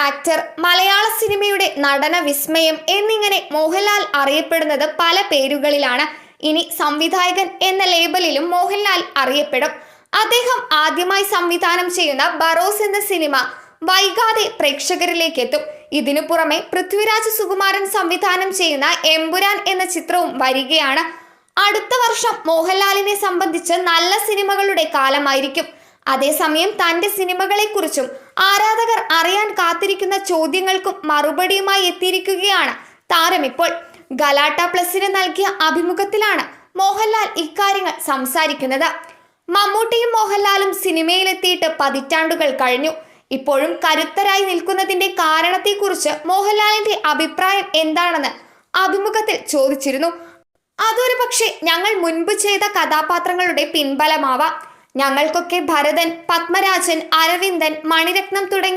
Actor, മലയാള സിനിമയുടെ നടന വിസ്മയം എന്നിങ്ങനെ മോഹൻലാൽ അറിയപ്പെടുന്നത് പല പേരുകളിലാണ്. ഇനി സംവിധായകൻ എന്ന ലേബലിലും മോഹൻലാൽ അറിയപ്പെടും. അദ്ദേഹം ആദ്യമായി സംവിധാനം ചെയ്യുന്ന ബറോസ് എന്ന സിനിമ വൈകാതെ പ്രേക്ഷകരിലേക്ക് എത്തും. ഇതിനു പുറമെ പൃഥ്വിരാജ് സുകുമാരൻ സംവിധാനം ചെയ്യുന്ന എമ്പുരാൻ എന്ന ചിത്രവും വരികയാണ്. അടുത്ത വർഷം മോഹൻലാലിനെ സംബന്ധിച്ച് നല്ല സിനിമകളുടെ കാലമായിരിക്കും. അതേസമയം തന്റെ സിനിമകളെക്കുറിച്ചും ആരാധകർ അറിയാൻ കാത്തിരിക്കുന്ന ചോദ്യങ്ങൾക്കും മറുപടിയുമായി എത്തിയിരിക്കുകയാണ് താരം ഇപ്പോൾ. ഗലാട്ട പ്ലസിന് നൽകിയ അഭിമുഖത്തിലാണ് മോഹൻലാൽ ഇക്കാര്യങ്ങൾ സംസാരിക്കുന്നത്. മമ്മൂട്ടിയും മോഹൻലാലും സിനിമയിലെത്തിയിട്ട് പതിറ്റാണ്ടുകൾ കഴിഞ്ഞു. ഇപ്പോഴും കരുത്തരായി നിൽക്കുന്നതിന്റെ കാരണത്തെക്കുറിച്ച് മോഹൻലാലിന്റെ അഭിപ്രായം എന്താണെന്ന് അഭിമുഖത്തിൽ ചോദിച്ചിരുന്നു. അതൊരു പക്ഷേ ഞങ്ങൾ മുൻപ് ചെയ്ത കഥാപാത്രങ്ങളുടെ പിൻബലമാവാം. ഞങ്ങൾക്കൊക്കെ ഭരതൻ, പത്മരാജൻ, അരവിന്ദൻ, മണിരത്നം തുടങ്ങി